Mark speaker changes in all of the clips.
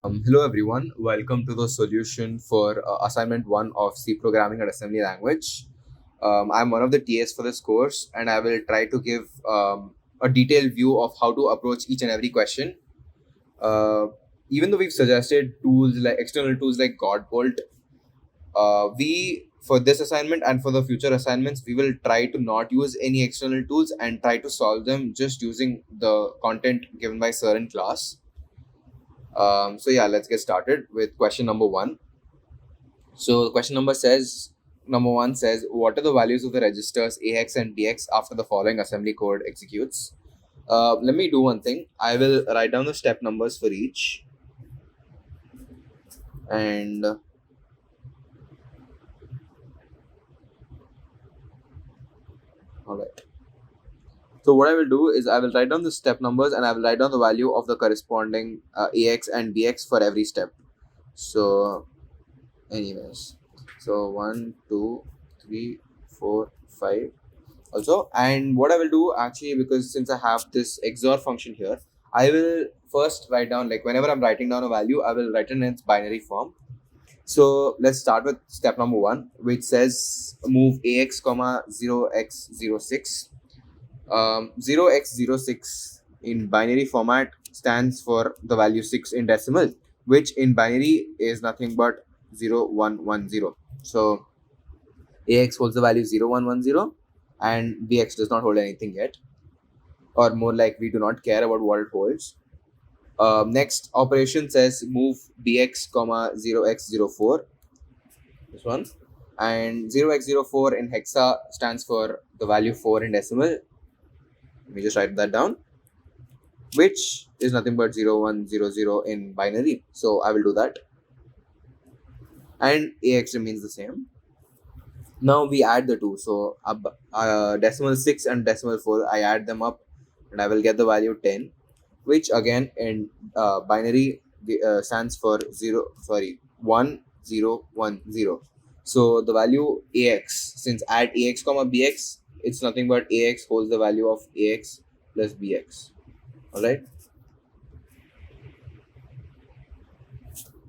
Speaker 1: Hello everyone, welcome to the solution for assignment 1 of C programming and assembly language. I'm one of the TAs for this course and I will try to give a detailed view of how to approach each and every question. Uh, Even though we've suggested tools like external tools like Godbolt, we for this assignment and for the future assignments, we will try to not use any external tools and try to solve them just using the content given by sir in class. So yeah, let's get started with question number one. So question number one says, what are the values of the registers AX and BX after the following assembly code executes? Let me do one thing. I will write down the step numbers for each. And all right. So what I will do is I will write down the step numbers and I will write down the value of the corresponding AX and BX for every step. So anyways, so 1, 2, 3, 4, 5. Also, and what I will do actually, because since I have this XOR function here, I will first write down, like whenever I'm writing down a value, I will write it in its binary form. So let's start with step number one, which says move AX comma 0x06. 0x06 in binary format stands for the value 6 in decimal, which in binary is nothing but 0110. So AX holds the value 0110 and BX does not hold anything yet, or more like we do not care about what it holds. Next operation says move BX comma 0x04, this one, and 0x04 in hexa stands for the value 4 in decimal. Let me just write that down, which is nothing but 0100 in binary. So I will do that, and AX remains the same. Now we add the two. So decimal 6 and decimal 4, I add them up and I will get the value 10, which again in binary stands for 1010. So the value AX, since add AX comma BX, it's nothing but AX holds the value of AX plus BX. Alright.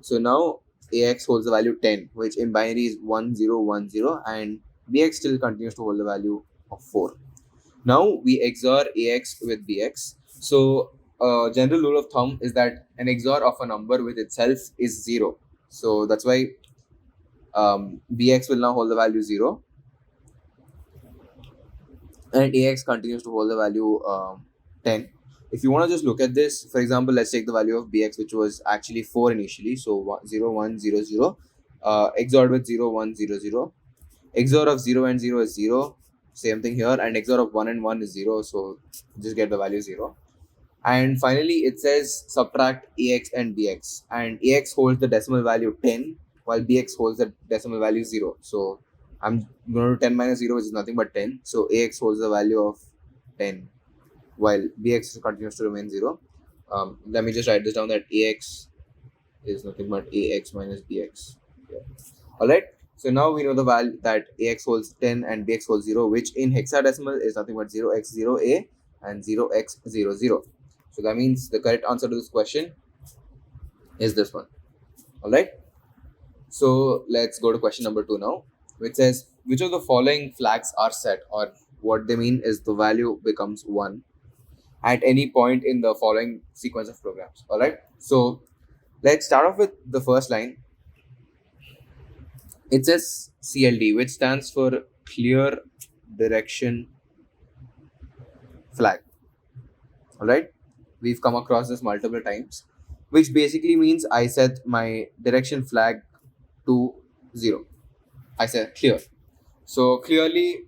Speaker 1: So now AX holds the value 10, which in binary is 1010, and BX still continues to hold the value of 4. Now we XOR AX with BX. So general rule of thumb is that an XOR of a number with itself is 0. So that's why BX will now hold the value 0 and AX continues to hold the value 10. If you want to just look at this, for example, let's take the value of BX, which was actually 4 initially. So 0, 1, 0, 0, XORed with 0, 1, 0, 0. XOR of 0 and 0 is 0. Same thing here. And XOR of 1 and 1 is 0. So just get the value 0. And finally, it says subtract AX and BX. And AX holds the decimal value 10, while BX holds the decimal value 0. So I'm going to do 10 minus 0, which is nothing but 10. So AX holds the value of 10, while BX continues to remain 0. Let me just write this down, that AX is nothing but AX minus BX. Yeah. Alright. So now we know the value that AX holds 10 and BX holds 0, which in hexadecimal is nothing but 0x0A and 0x00. So that means the correct answer to this question is this one. Alright. So let's go to question number 2 now, which says which of the following flags are set, or what they mean is the value becomes 1 at any point in the following sequence of programs. Alright. So let's start off with the first line. It says CLD, which stands for clear direction flag. Alright. We've come across this multiple times, which basically means I set my direction flag to 0. I said clear. So clearly,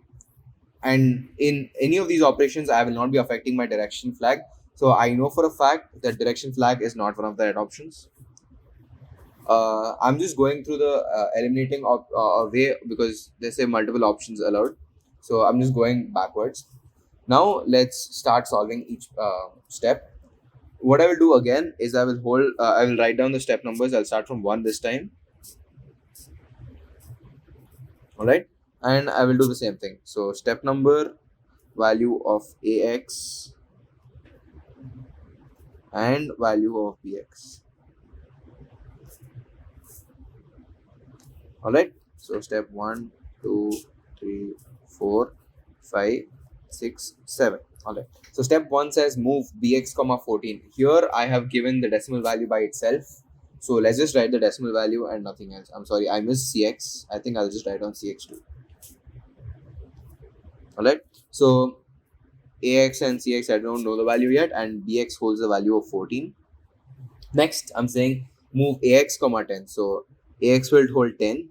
Speaker 1: and in any of these operations, I will not be affecting my direction flag. So I know for a fact that direction flag is not one of the red options. I'm just going through the eliminating way, because they say multiple options allowed. So I'm just going backwards. Now let's start solving each step. What I will do again is I will write down the step numbers. I'll start from 1 this time. All right. And I will do the same thing. So step number, value of AX and value of BX. All right. So step 1, 2, 3, 4, 5, 6, 7. All right. So step 1 says move bx comma 14. Here I have given the decimal value by itself. So let's just write the decimal value and nothing else. I'm sorry, I missed cx. I think I'll just write on cx2. All right. So ax and cx, I don't know the value yet, and bx holds the value of 14. Next, I'm saying move ax comma 10. So ax will hold 10,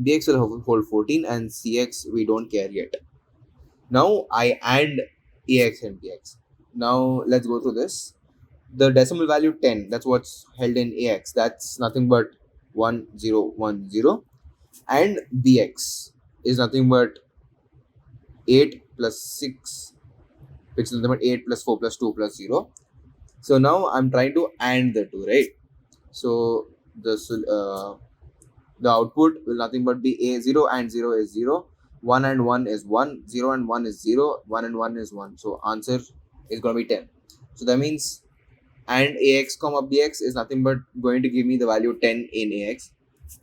Speaker 1: bx will hold 14, and cx we don't care yet. Now I AND ax and bx. Now let's go through this. The decimal value 10, that's what's held in ax. That's nothing but 1010. And bx is nothing but 8 plus 6, which is nothing but 8 plus 4 plus 2 plus 0. So now I'm trying to AND the two, right? So the output will nothing but be a 0 and 0 is 0, 1 and 1 is 1, 0 and 1 is 0, 1 and 1 is 1. So answer is going to be 10. So that means and ax comma bx is nothing but going to give me the value 10 in ax.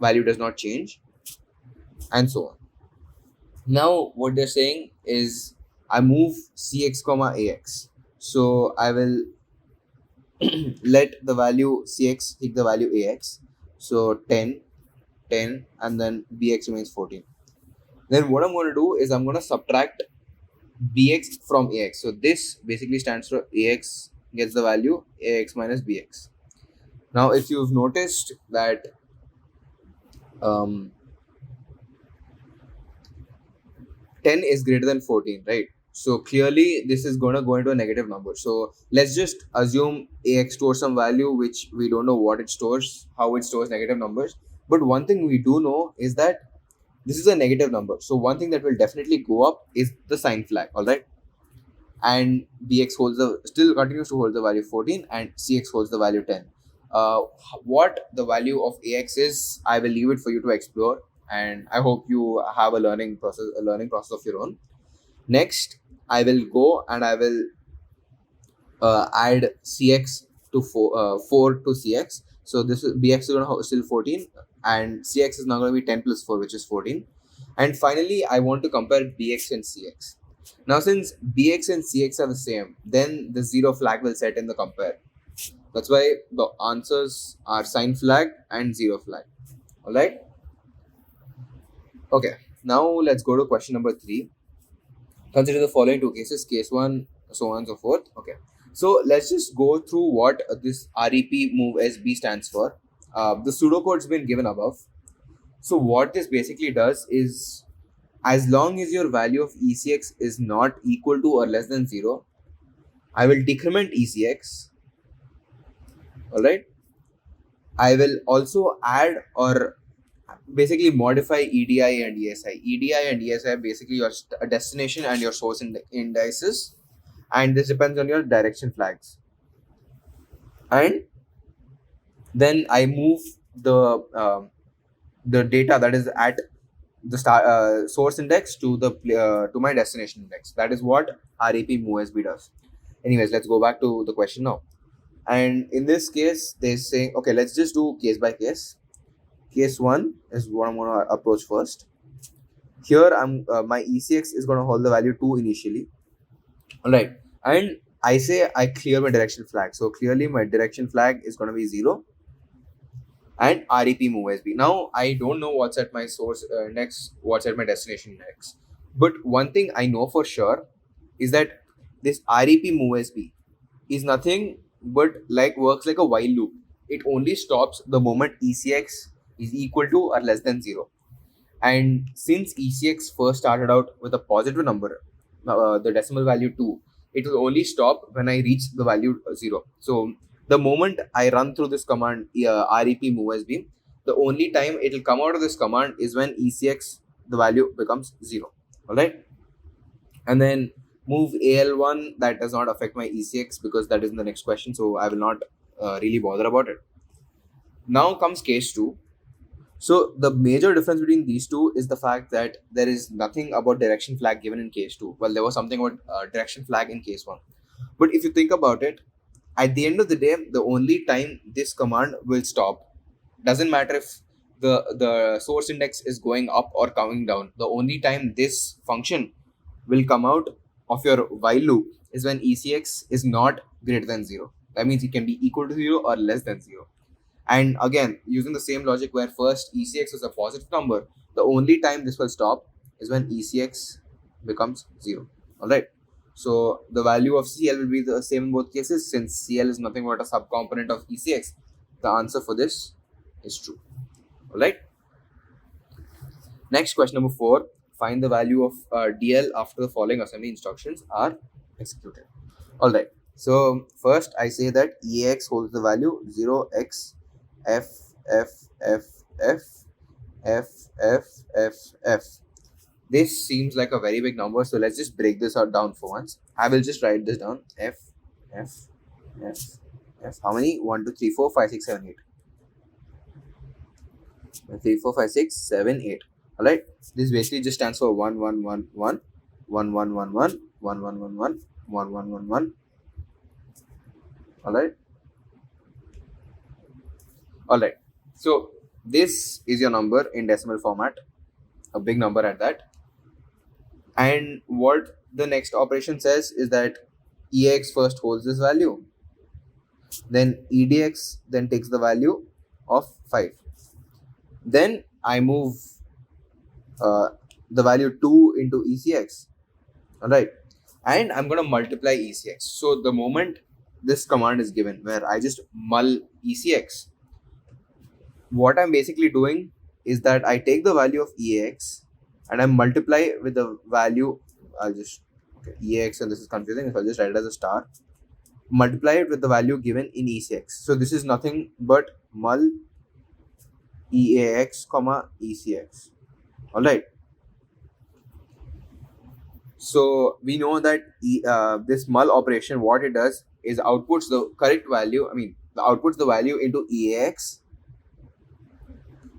Speaker 1: Value does not change, and so on. Now what they're saying is I move cx comma ax. So I will let the value cx hit the value ax. So 10, 10, and then bx remains 14. Then what I'm going to do is I'm going to subtract bx from ax. So this basically stands for ax gets the value ax minus bx. Now if you've noticed that um, 10 is greater than 14, right? So clearly this is going to go into a negative number. So let's just assume ax stores some value which we don't know what it stores, how it stores negative numbers. But one thing we do know is that this is a negative number. So one thing that will definitely go up is the sign flag, all right? And bx still continues to hold the value 14, and cx holds the value 10. What the value of ax is, I will leave it for you to explore, and I hope you have a learning process of your own. Next, I will go and I will add cx to 4 to cx. So this is bx is going to still 14, and cx is now going to be 10 plus 4, which is 14. And finally, I want to compare bx and cx. Now, since bx and cx are the same, then the 0 flag will set in the compare. That's why the answers are sign flag and 0 flag. All right. Okay. Now let's go to question number 3. Consider the following two cases: case 1, so on and so forth. Okay. So let's just go through what this REP move SB stands for. The pseudocode's been given above. So what this basically does is, as long as your value of ECX is not equal to or less than 0, I will decrement ECX. All right. I will also add or basically modify EDI and ESI. EDI and ESI are basically your destination and your source indices, and this depends on your direction flags. And then I move the data that is at the source index to the to my destination index. That is what REP move SB does. Anyways, let's go back to the question now. And in this case, they're saying, okay, let's just do case by case. Case 1 is what I'm going to approach first. Here, my ECX is going to hold the value 2 initially. All right. And I say I clear my direction flag. So clearly my direction flag is going to be 0 and REP move SB. Now, I don't know what's at my source next, what's at my destination next. But one thing I know for sure is that this REP move SB is nothing but works like a while loop. It only stops the moment ECX is equal to or less than 0. And since ECX first started out with a positive number, the decimal value 2, it will only stop when I reach the value 0. So the moment I run through this command REP move SB, the only time it will come out of this command is when ECX, the value becomes 0. All right. And then move AL1, that does not affect my ECX because that is in the next question. So I will not really bother about it. Now comes case 2. So the major difference between these two is the fact that there is nothing about direction flag given in case 2. Well, there was something about direction flag in case 1. But if you think about it, at the end of the day, the only time this command will stop, doesn't matter if the source index is going up or coming down, the only time this function will come out of your while loop is when ECX is not greater than 0. That means it can be equal to 0 or less than 0. And again, using the same logic where first ECX is a positive number, the only time this will stop is when ECX becomes 0. Alright. So the value of CL will be the same in both cases. Since CL is nothing but a subcomponent of ECX, the answer for this is true. Alright. Next, question number 4. Find the value of DL after the following assembly instructions are executed. Alright. So first I say that EAX holds the value 0x F F F F F F F F. This seems like a very big number, so let's just break this out down for once. I will just write this down. F F F F. How many? 1, 2, 3, 4, 5, 6, 7, 8. 3, 4, 5, 6, 7, 8. Alright. This basically just stands for 1, 1, 1, 1, 1, 1, 1, 1, 1, 1, 1, 1, 1, 1, 1, 1. Alright. Alright. So this is your number in decimal format. A big number at that. And what the next operation says is that EX first holds this value, then EDX then takes the value of 5. Then I move the value 2 into ECX. Alright. And I'm going to multiply ECX. So the moment this command is given where I just mul ECX, what I'm basically doing is that I take the value of EX and I multiply with the value. I'll just EX, and this is confusing, so I'll just write it as a star. Multiply it with the value given in ECX. So this is nothing but mul EAX comma ECX. Alright. So we know that this mul operation, what it does is outputs the correct value. Outputs the value into EAX.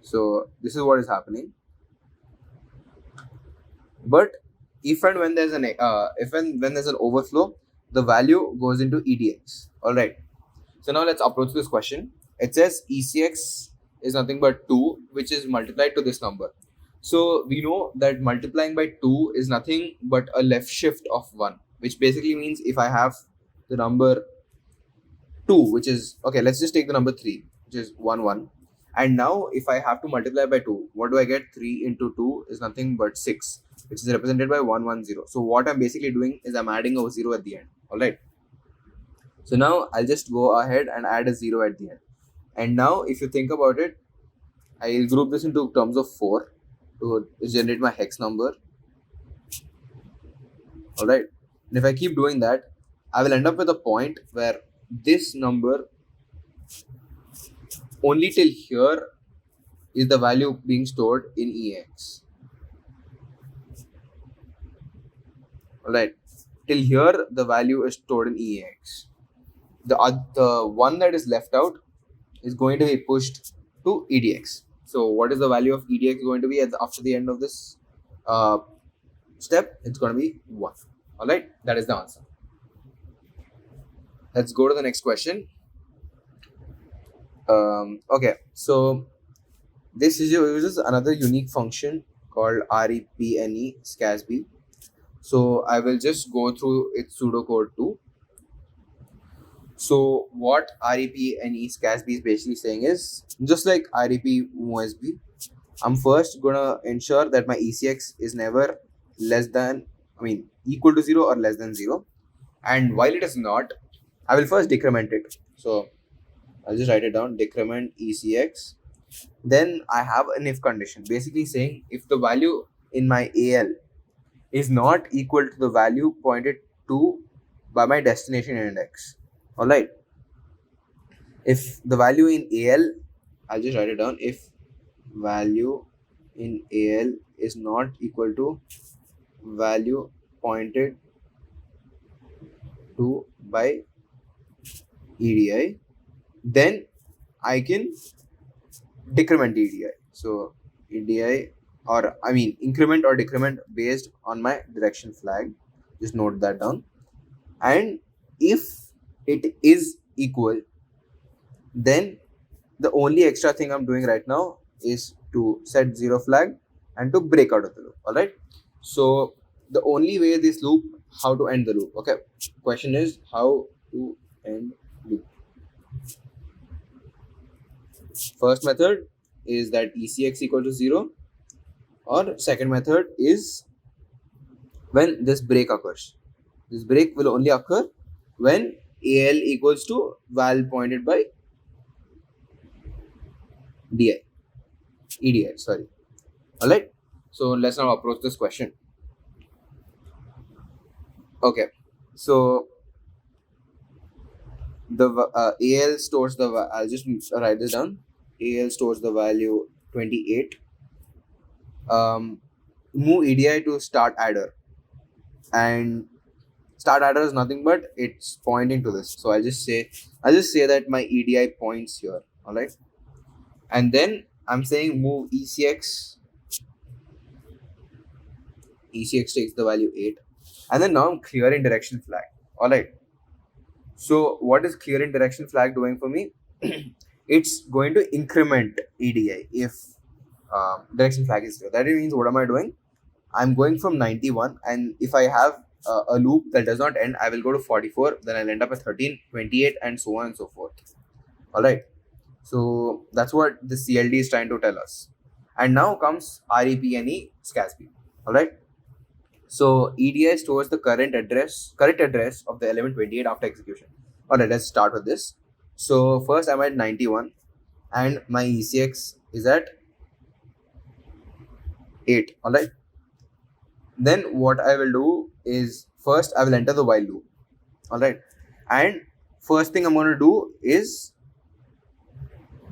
Speaker 1: So this is what is happening. But if and when there's when there's an overflow, the value goes into EDX. All right. So now let's approach this question. It says ECX is nothing but 2, which is multiplied to this number. So we know that multiplying by 2 is nothing but a left shift of 1, which basically means if I have the number 2, which is, okay, let's just take the number 3, which is 1, 1. And now if I have to multiply by 2, what do I get? 3 into 2 is nothing but 6, which is represented by 1, 1, 0. So what I'm basically doing is I'm adding a 0 at the end. Alright. So now I'll just go ahead and add a 0 at the end. And now if you think about it, I'll group this into terms of 4 to generate my hex number. Alright. And if I keep doing that, I will end up with a point where this number only till here is the value being stored in EX. Alright. Till here the value is stored in EX. The one that is left out is going to be pushed to EDX. So what is the value of EDX going to be after the end of this step? It's going to be 1. Alright. That is the answer. Let's go to the next question. Okay, so this uses another unique function called REPNE SCASB. So I will just go through its pseudocode too. So what REPNE SCASB is basically saying is, just like REP MOSB, I'm first gonna ensure that my ECX is never equal to 0 or less than 0. And while it is not, I will first decrement it. So I'll just write it down, decrement ECX. Then I have an if condition, basically saying if the value in my AL is not equal to the value pointed to by my destination index. Alright. If the value in AL, I'll just write it down, if value in AL is not equal to value pointed to by EDI, then I can decrement EDI. So EDI, or increment or decrement based on my direction flag. Just note that down. And if it is equal, then the only extra thing I'm doing right now is to set zero flag and to break out of the loop. All right. So the only way this loop, how to end the loop. Okay. Question is how to end loop. First method is that ECX equal to 0, or second method is when this break occurs. This break will only occur when AL equals to val pointed by EDI, sorry. All right. So let's now approach this question. Okay. So the AL stores the, I'll just write this down. AL stores the value 28. Move EDI to start adder, and start adder is nothing but it's pointing to this. So I'll just say that my EDI points here. All right. And then I'm saying move ECX. ECX takes the value 8. And then now I'm clearing direction flag. All right. So what is clearing direction flag doing for me? It's going to increment EDI if direction flag is 0. That means what am I doing? I'm going from 91, and if I have a loop that does not end, I will go to 44, then I'll end up at 13, 28, and so on and so forth. All right. So that's what the CLD is trying to tell us. And now comes REPNE SCASB. All right. So EDI stores the correct address of the element 28 after execution. All right, let's start with this. So first I'm at 91 and my ECX is at 8. All right. Then what I will do is first I will enter the while loop. All right. And first thing I'm going to do is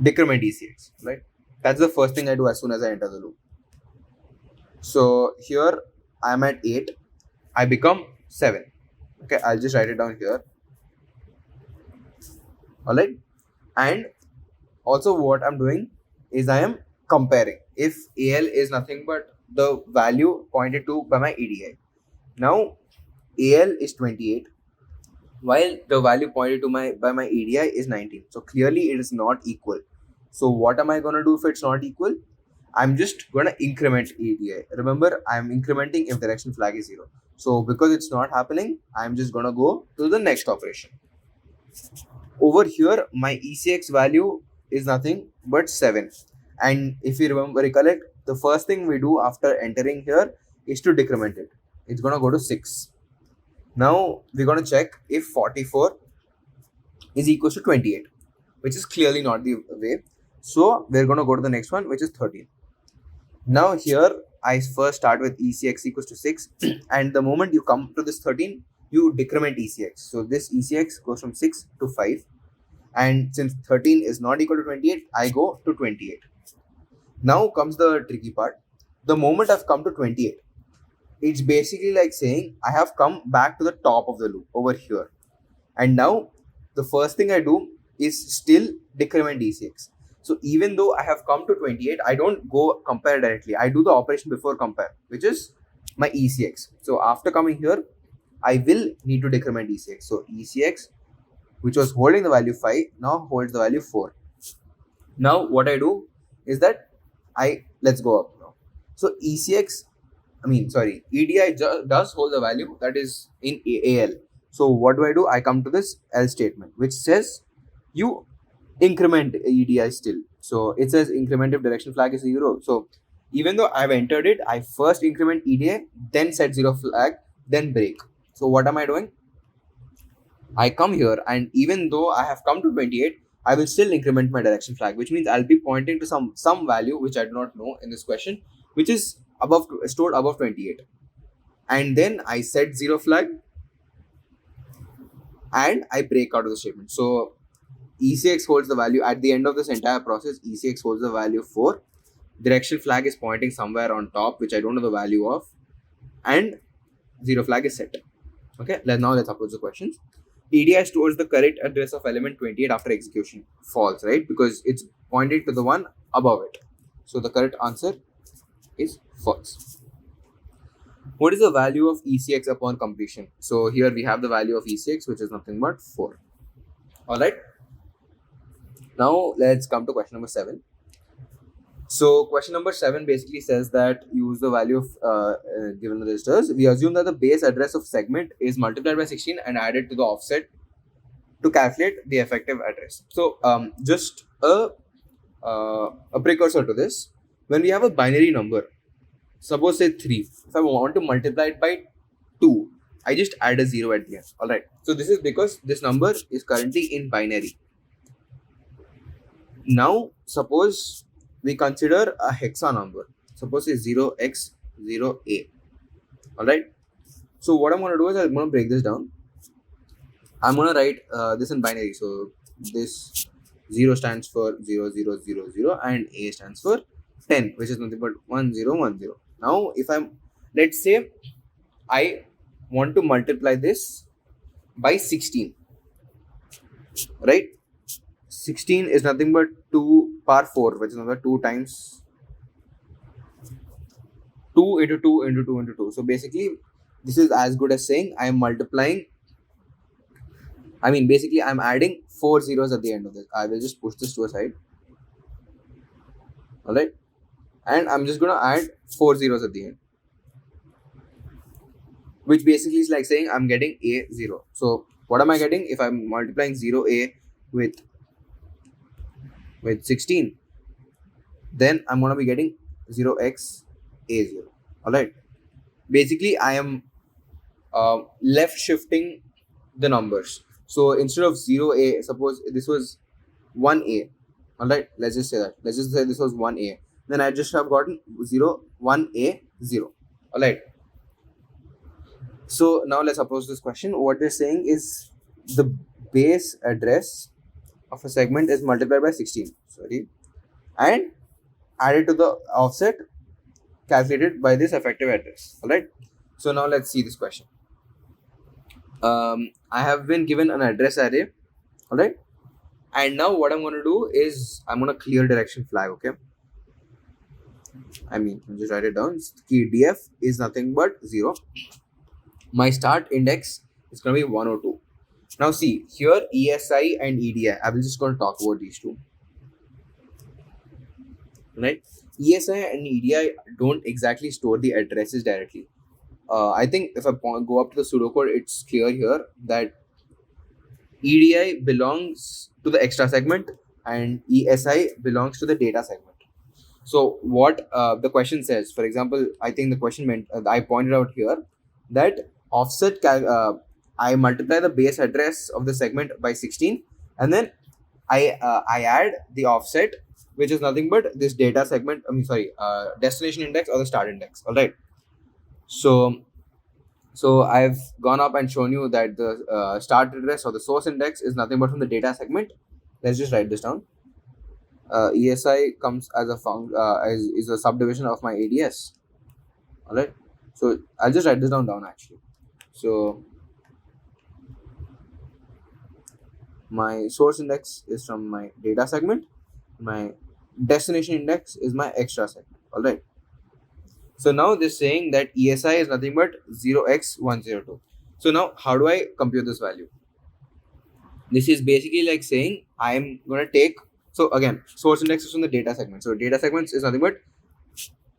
Speaker 1: decrement ECX. Right. That's the first thing I do as soon as I enter the loop. So here I'm at 8. I become 7. Okay. I'll just write it down here. All right. And also what I'm doing is I am comparing if AL is nothing but the value pointed to by my EDI. Now AL is 28 while the value pointed to by my EDI is 19. So clearly it is not equal. So what am I going to do if it's not equal? I'm just going to increment EDI. Remember, I'm incrementing if direction flag is 0. So because it's not happening, I'm just going to go to the next operation. Over here, my ECX value is nothing but 7. And if you recollect, the first thing we do after entering here is to decrement it. It's going to go to 6. Now we're going to check if 44 is equal to 28, which is clearly not the way. So we're going to go to the next one, which is 13. Now here I first start with ECX equals to 6, and the moment you come to this 13, you decrement ECX. So this ECX goes from 6 to 5, and since 13 is not equal to 28, I go to 28. Now comes the tricky part. The moment I've come to 28, it's basically like saying I have come back to the top of the loop over here, and now the first thing I do is still decrement ECX. So even though I have come to 28, I don't go compare directly. I do the operation before compare, which is my ECX. So after coming here, I will need to decrement ECX. So ECX, which was holding the value 5, now holds the value 4. Now what I do is that let's go up now. So EDI does hold the value that is in AL. So what do? I come to this else statement, which says you increment EDI still. So it says increment if direction flag is 0. So even though I've entered it, I first increment EDI, then set 0 flag, then break. So what am I doing? I come here, and even though I have come to 28, I will still increment my direction flag, which means I'll be pointing to some value which I do not know in this question, which is stored above 28. And then I set 0 flag and I break out of the statement. So ECX holds the value at the end of this entire process. ECX holds the value 4. Direction flag is pointing somewhere on top, which I don't know the value of, and 0 flag is set. Okay, now let's approach the questions. EDI stores the correct address of element 28 after execution. False, right? Because it's pointed to the one above it. So the correct answer is false. What is the value of ECX upon completion? So here we have the value of ECX, which is nothing but 4. All right. Now let's come to question number 7. So question number 7 basically says that use the value of given registers. We assume that the base address of segment is multiplied by 16 and added to the offset to calculate the effective address. So just a precursor to this, when we have a binary number, suppose say 3, if I want to multiply it by 2, I just add a 0 at the end. Alright, so this is because this number is currently in binary. Now suppose we consider a hexa number, suppose it's 0x0a. Alright, so what I'm going to do is I'm going to break this down. I'm going to write this in binary. So this 0 stands for 0 0 0 0 and a stands for 10, which is nothing but 1 0 1 0. Now if let's say I want to multiply this by 16, right? 16 is nothing but 2 power 4, which is another 2 times 2 into 2 into 2 into 2. So basically this is as good as saying I am multiplying, basically I'm adding 4 zeros at the end of this. I will just push this to a side. Alright, and I'm just going to add 4 zeros at the end, which basically is like saying I'm getting a0. So what am I getting if I'm multiplying 0a with 16? Then I'm going to be getting 0x a0. Alright, basically I am left shifting the numbers. So instead of 0a, suppose this was 1a. Alright, let's just say that. Let's just say this was 1a. Then I just have gotten 0, 1a, 0. Alright. So now let's approach this question. What they're saying is the base address of a segment is multiplied by 16. And added to the offset calculated by this effective address. Alright. So now let's see this question. I have been given an address array. Alright. And now what I'm going to do is I'm going to clear direction flag. Okay. I'll just write it down. Key df is nothing but 0. My start index is going to be 102. Now see here, ESI and EDI. I will just going to talk about these two. Right? ESI and EDI don't exactly store the addresses directly. I think if I go up to the pseudocode, it's clear here that EDI belongs to the extra segment and ESI belongs to the data segment. So what the question says, for example, I think the question meant, I pointed out here that offset, I multiply the base address of the segment by 16 and then I add the offset, which is nothing but this data segment, destination index or the start index. All right. So I've gone up and shown you that the start address or the source index is nothing but from the data segment. Let's just write this down. ESI comes as a is a subdivision of my ADS. All right. So I'll just write this down actually. So my source index is from my data segment. My destination index is my extra segment. All right. So now they're saying that ESI is nothing but 0x102. So now how do I compute this value? This is basically like saying I'm going to take, so again, source index is from the data segment. So data segments is nothing but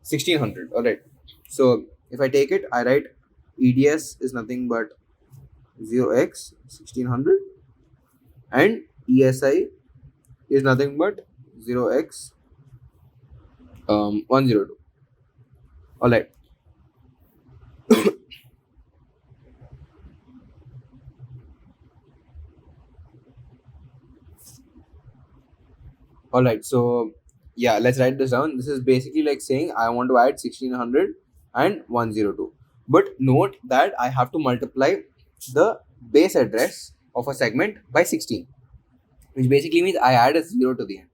Speaker 1: 1600. All right. So if I take it, I write EDS is nothing but 0x 1600 and ESI is nothing but 0x 102. All right. All right. So yeah, let's write this down. This is basically like saying I want to add 1600 and 102. But note that I have to multiply the base address of a segment by 16, which basically means I add a 0 to the end.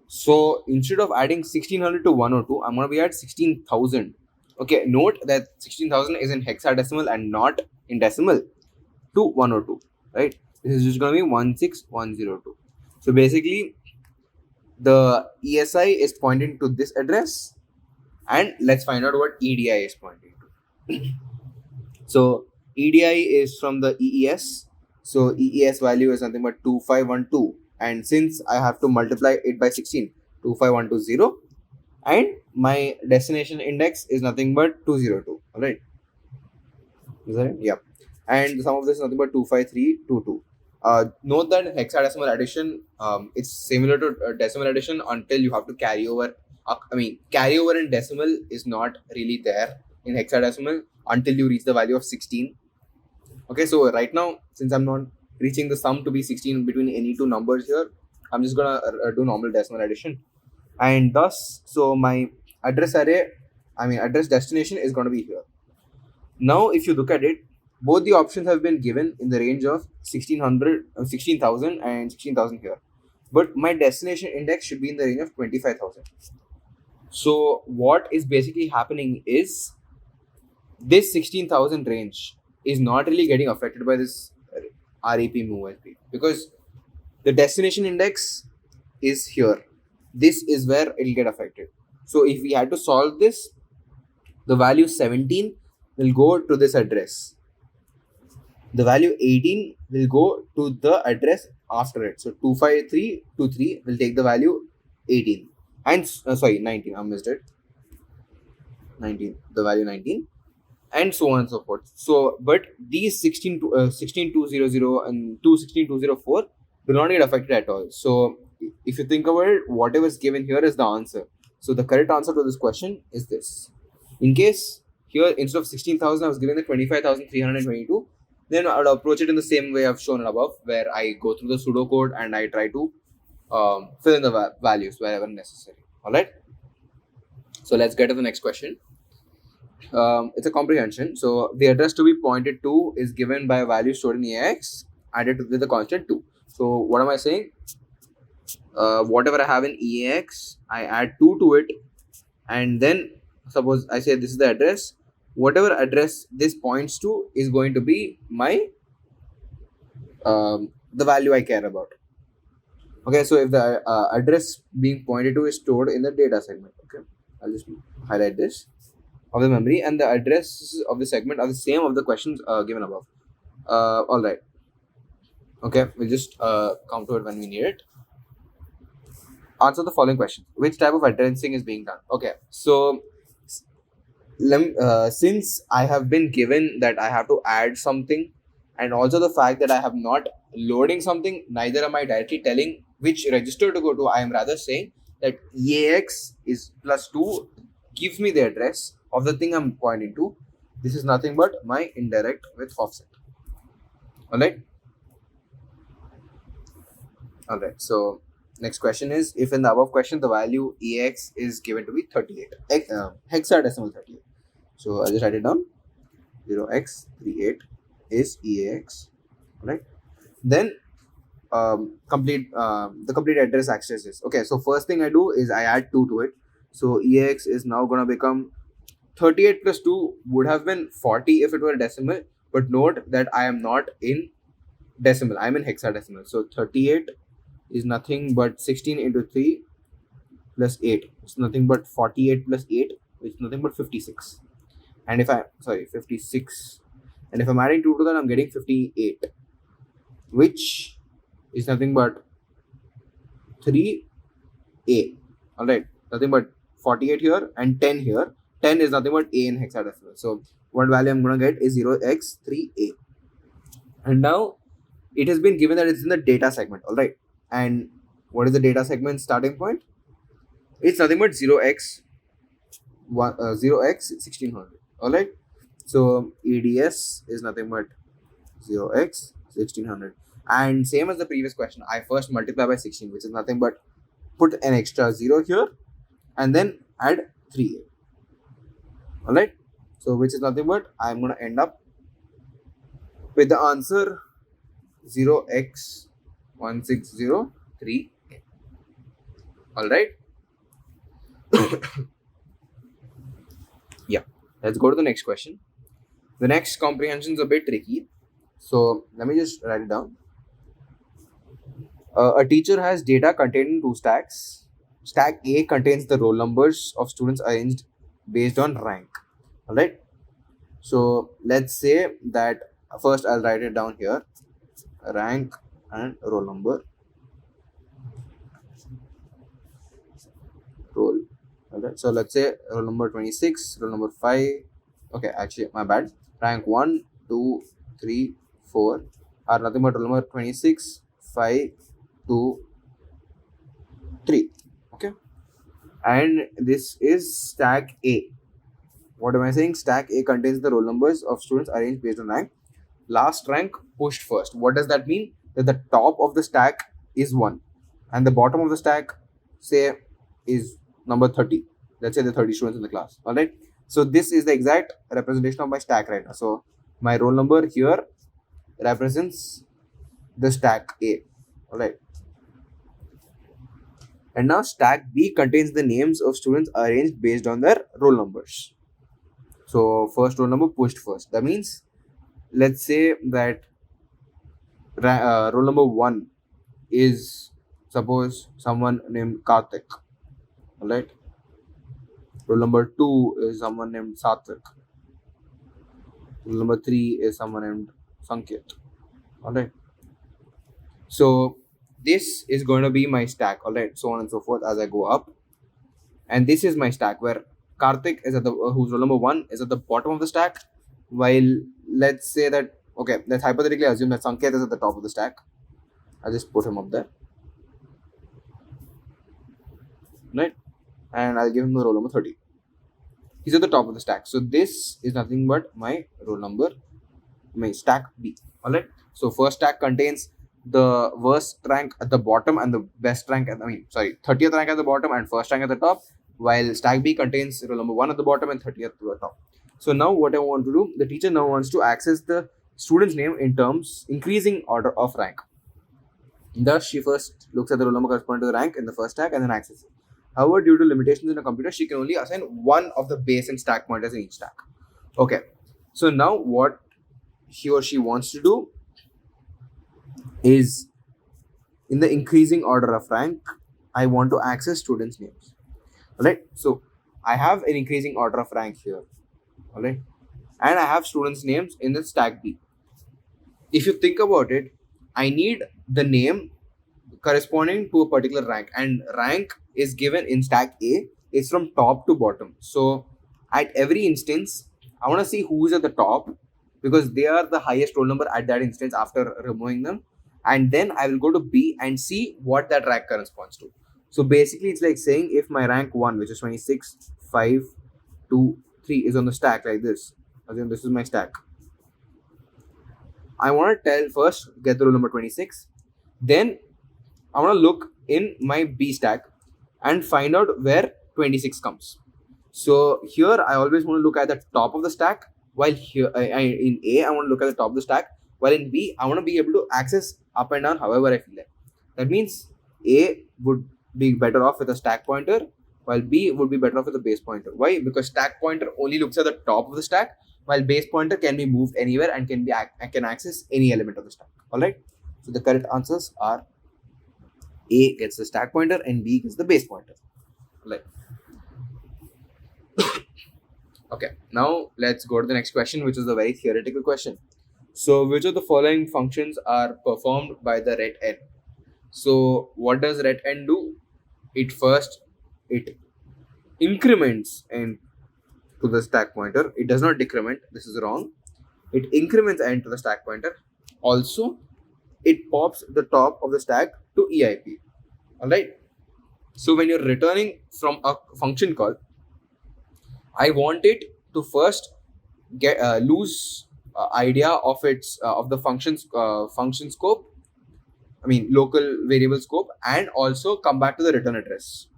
Speaker 1: So instead of adding 1600 to 102, I'm going to be at 16,000. Okay, note that 16,000 is in hexadecimal and not in decimal to 102, right? This is just going to be 16102. So basically, the ESI is pointing to this address, and let's find out what EDI is pointing to. So EDI is from the EES. So EES value is nothing but 2512. And since I have to multiply it by 16, 25120, and my destination index is nothing but 202. All right, is that it? Yeah. And the sum of this is nothing but 25322. Note that in hexadecimal addition, it's similar to decimal addition until you have to carry over. Carryover in decimal is not really there in hexadecimal until you reach the value of 16. Okay, so right now, since I'm not reaching the sum to be 16 between any two numbers here, I'm just gonna do normal decimal addition. And thus, so my address array, address destination is gonna be here. Now, if you look at it, both the options have been given in the range of 1600, 16,000 and 16,000 here. But my destination index should be in the range of 25,000. So what is basically happening is this 16,000 range is not really getting affected by this REP move SP because the destination index is here. This is where it will get affected. So if we had to solve this, the value 17 will go to this address. The value 18 will go to the address after it. So 25323 will take the value 18. And 19. I missed it. 19. The value 19. And so on and so forth. So, but these 16200 and 216204 do not get affected at all. So, if you think about it, whatever is given here is the answer. So, the correct answer to this question is this. In case here instead of 16,000, I was given the 25,322, then I would approach it in the same way I've shown it above, where I go through the pseudocode and I try to fill in the values wherever necessary. All right. So, let's get to the next question. It's a comprehension. So the address to be pointed to is given by a value stored in EAX added with the constant 2. So what am I saying? Whatever I have in EAX, I add 2 to it, and then suppose I say this is the address. Whatever address this points to is going to be my the value I care about. Okay, so if the address being pointed to is stored in the data segment, okay, I'll just highlight this of the memory, and the addresses of the segment are the same of the questions given above. All right. Okay, we'll just come to it when we need it. Answer the following question: which type of addressing is being done? Okay, so since I have been given that I have to add something, and also the fact that I have not loading something, neither am I directly telling which register to go to. I am rather saying that EAX is +2 gives me the address of the thing I'm pointing to. This is nothing but my indirect with offset. Alright. Alright. So next question is, if in the above question the value EAX is given to be 38, hexadecimal 38. So I'll just write it down. 0x38 is EAX. Alright. Then the complete address access is okay. So first thing I do is I add 2 to it. So EAX is now gonna become 38 plus 2 would have been 40 if it were decimal, but note that I am not in decimal, I'm in hexadecimal. So 38 is nothing but 16 into 3 plus 8. It's nothing but 48 plus 8, which is nothing but 56. And if 56. And if I'm adding 2 to that, I'm getting 58, which is nothing but 3a. Alright, nothing but 48 here and 10 here. 10 is nothing but a in hexadecimal. So what value I'm going to get is 0x3a. And now it has been given that it's in the data segment. All right. And what is the data segment starting point? It's nothing but 0x 1600. All right. So EDS is nothing but 0x 1600. And same as the previous question, I first multiply by 16, which is nothing but put an extra 0 here and then add 3a. Alright, so which is nothing but I'm going to end up with the answer 0x1603a. Alright. Yeah, let's go to the next question. The next comprehension is a bit tricky, so let me just write it down. A teacher has data contained in 2 stacks. Stack A contains the roll numbers of students arranged based on rank. All right. So let's say that first I'll write it down here: rank and roll number. Roll. I'll Alright, so let's say roll number 26, roll number 5. Okay, actually, my bad. Rank 1, 2, 3, 4 are nothing but roll number 26, 5, 2, 3. Okay, and this is stack A. What am I saying? Stack A contains the roll numbers of students arranged based on rank. Last rank pushed first. What does that mean? That the top of the stack is 1 and the bottom of the stack, say, is number 30. Let's say there are 30 students in the class. All right. So this is the exact representation of my stack right now. So my roll number here represents the stack A. All right. And now stack B contains the names of students arranged based on their roll numbers. So first roll number pushed first. That means, let's say that roll number 1 is, suppose, someone named Karthik. All right. Roll number 2 is someone named Satvik. Roll number 3 is someone named Sanket. All right. So this is going to be my stack. All right. So on and so forth as I go up. And this is my stack where Karthik is at the whose roll number 1 is at the bottom of the stack, while let's say that, okay, let's hypothetically assume that Sanket is at the top of the stack. I'll just put him up there. Right? And I'll give him the roll number 30. He's at the top of the stack. So this is nothing but my roll number, my stack B. Alright. So first stack contains the worst rank at the bottom and the best rank at 30th rank at the bottom and first rank at the top, while stack B contains roll number 1 at the bottom and 30th to the top. So now what I want to do, the teacher now wants to access the student's name in terms increasing order of rank. Thus, she first looks at the roll number corresponding to the rank in the first stack and then accesses it. However, due to limitations in a computer, she can only assign one of the base and stack pointers in each stack. Okay. So now what he or she wants to do is, in the increasing order of rank, I want to access students' names. Alright. So I have an increasing order of rank here. Alright. And I have students' names in the stack B. If you think about it, I need the name corresponding to a particular rank, and rank is given in stack A. It's from top to bottom. So at every instance, I want to see who is at the top because they are the highest roll number at that instance after removing them. And then I will go to B and see what that rank corresponds to. So basically, it's like saying if my rank 1, which is 26, 5, 2, 3 is on the stack like this. Again, this is my stack. I want to first get the roll number 26. Then I want to look in my B stack and find out where 26 comes. So here I always want to look at the top of the stack, while here in A I want to look at the top of the stack, while in B I want to be able to access up and down however I feel like. That means A would be better off with a stack pointer, while B would be better off with a base pointer. Why? Because stack pointer only looks at the top of the stack, while base pointer can be moved anywhere and can access any element of the stack. Alright. So the correct answers are A gets the stack pointer and B gets the base pointer. Like, okay, now let's go to the next question, which is a very theoretical question. So, which of the following functions are performed by the ret n? So, what does ret n do? It increments n to the stack pointer. It does not decrement. This is wrong. It increments n to the stack pointer. Also, it pops the top of the stack to EIP. Alright. So when you're returning from a function call, I want it to first get lose idea of its of the function scope. I mean local variable scope, and also come back to the return address.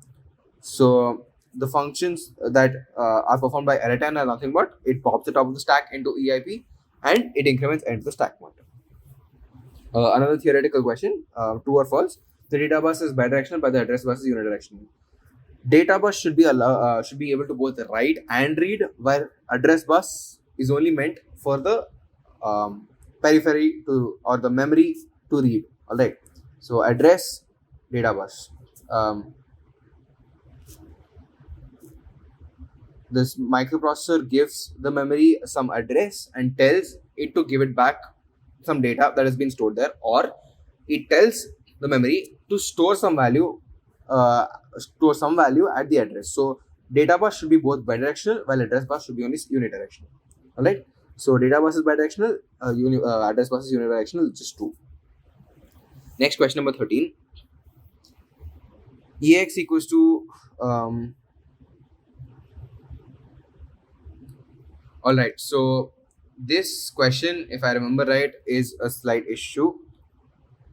Speaker 1: So the functions that are performed by ret n are nothing but it pops the top of the stack into EIP and it increments n to the stack pointer. Another theoretical question, true or false? The data bus is bidirectional, but the address bus is unidirectional. Data bus should be able to both write and read, while address bus is only meant for the periphery to or the memory to read. All right. So address, data bus. This microprocessor gives the memory some address and tells it to give it back some data that has been stored there, or it tells the memory to store some value at the address. So data bus should be both bidirectional, while address bus should be only unidirectional. All right. So data bus is bidirectional, address bus is unidirectional, which is true. Next question number 13. EX equals to all right. So this question, if I remember right, is a slight issue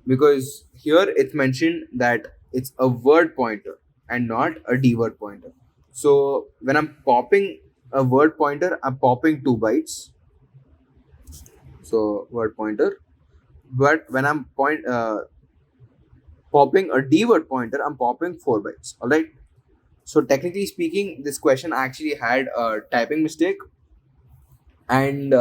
Speaker 1: because here it's mentioned that it's a word pointer and not a D word pointer. So when I'm popping a word pointer, I'm popping 2 bytes. So word pointer. But when I'm popping a D word pointer, I'm popping 4 bytes. All right. So technically speaking, this question actually had a typing mistake, and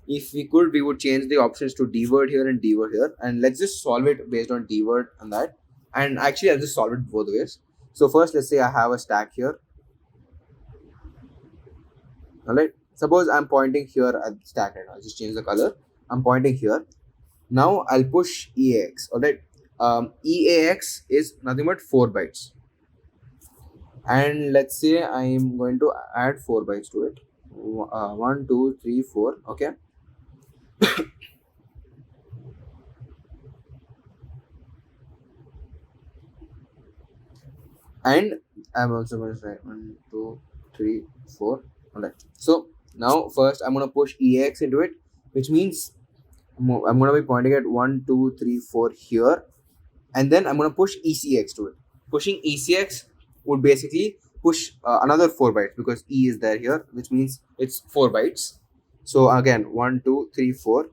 Speaker 1: if we could, we would change the options to D word here and D word here, and let's just solve it based on D word and that. And actually, I'll just solve it both ways. So first, let's say I have a stack here. All right. Suppose I'm pointing here at the stack right now. I'll just change the color. I'm pointing here. Now I'll push EAX. All right. EAX is nothing but 4 bytes. And let's say I'm going to add 4 bytes to it. 1, 2, 3, 4. Okay. And I'm also going to write 1, 2, 3, 4. All right. So now first I'm going to push EAX into it, which means I'm going to be pointing at 1, 2, 3, 4 here, and then I'm going to push ECX to it. Pushing ECX would basically push another 4 bytes because E is there here, which means it's 4 bytes. So again, 1, 2, 3, 4.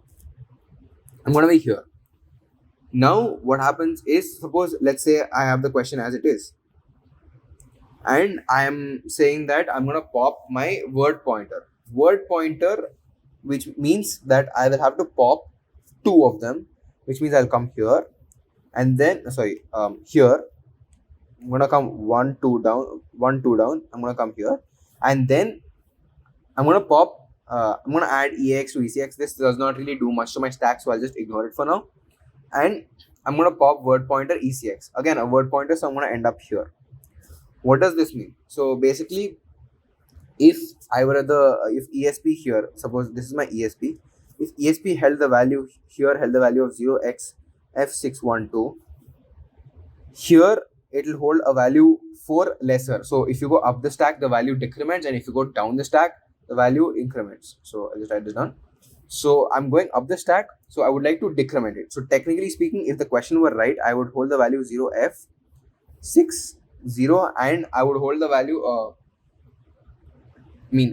Speaker 1: I'm going to be here. Now what happens is, suppose let's say I have the question as it is, and I am saying that I'm going to pop my word pointer. Word pointer, which means that I will have to pop 2 of them, which means I'll come here, and then here I'm gonna come 1, 2 down, 1, 2 down. I'm gonna come here, and then I'm gonna pop. I'm gonna add EX to ECX. This does not really do much to my stack, so I'll just ignore it for now. And I'm gonna pop word pointer ECX, again a word pointer, so I'm gonna end up here. What does this mean? So basically, if I were if ESP here, suppose this is my ESP. If ESP held the value here, held the value of 0x f612, here it will hold a value 4 lesser. So if you go up the stack, the value decrements, and if you go down the stack, the value increments. So I'll just write this down. So I'm going up the stack, so I would like to decrement it. So technically speaking, if the question were right, I would hold the value 0f60, and I would hold the value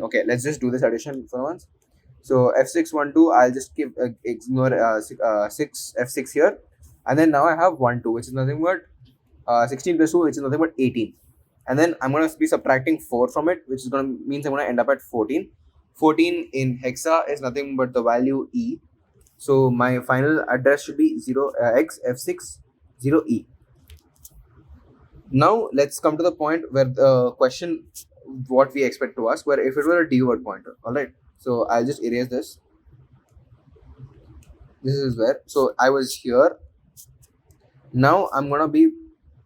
Speaker 1: okay, let's just do this addition for once. So f612, I'll just ignore 6 f6 here, and then now I have 1 2, which is nothing but 16 plus 2, which is nothing but 18. And then I'm going to be subtracting 4 from it, which is going to means I'm going to end up at 14. 14 in hexa is nothing but the value E. So my final address should be 0xf60E. Now let's come to the point where the question, what we expect to ask, where if it were a D word pointer. All right. So I'll just erase this. This is where, so I was here. Now I'm going to be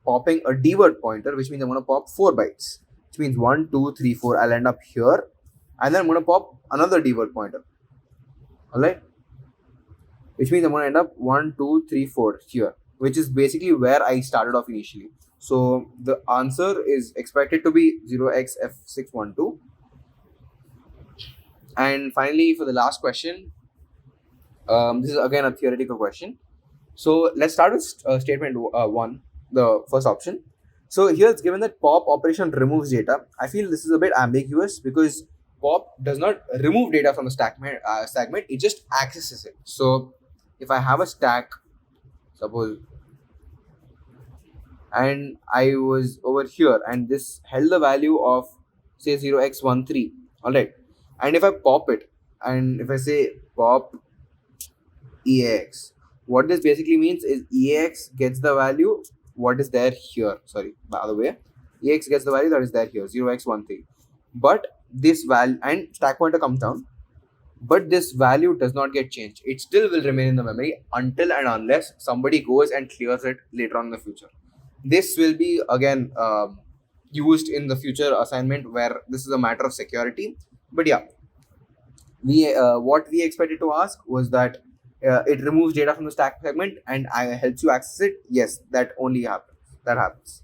Speaker 1: popping a D word pointer, which means I'm going to pop 4 bytes, which means 1, 2, 3, 4. I'll end up here, and then I'm going to pop another D word pointer. All right, which means I'm going to end up 1, 2, 3, 4 here, which is basically where I started off initially. So the answer is expected to be 0xf612. And finally, for the last question, this is again a theoretical question. So let's start with statement 1, the first option. So here it's given that pop operation removes data. I feel this is a bit ambiguous because pop does not remove data from the segment, it just accesses it. So if I have a stack, suppose, and I was over here, and this held the value of say 0x13, all right, and if I pop it, and if I say pop EAX, what this basically means is EAX gets the value what is there here. Sorry, by the way, EAX gets the value that is there here, 0x13. But this value and stack pointer comes down, but this value does not get changed. It still will remain in the memory until and unless somebody goes and clears it later on in the future. This will be again used in the future assignment where this is a matter of security. But yeah, we what we expected to ask was that it removes data from the stack segment and helps you access it. Yes, that only happens. That happens.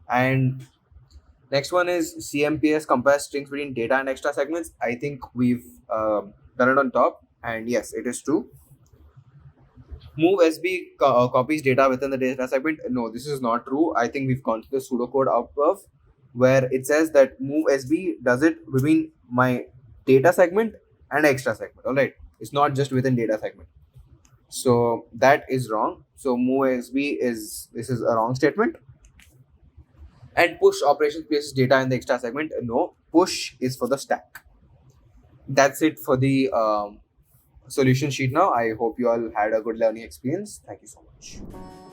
Speaker 1: And next one is CMPS compares strings between data and extra segments. I think we've done it on top, and yes, it is true. Move SB copies data within the data segment. No, this is not true. I think we've gone to the pseudocode above where it says that move SB does it between my data segment and extra segment. All right, it's not just within data segment. So that is wrong. So move SB is this is a wrong statement. And push operations places data in the extra segment. No, push is for the stack. That's it for the solution sheet now. I hope you all had a good learning experience. Thank you so much.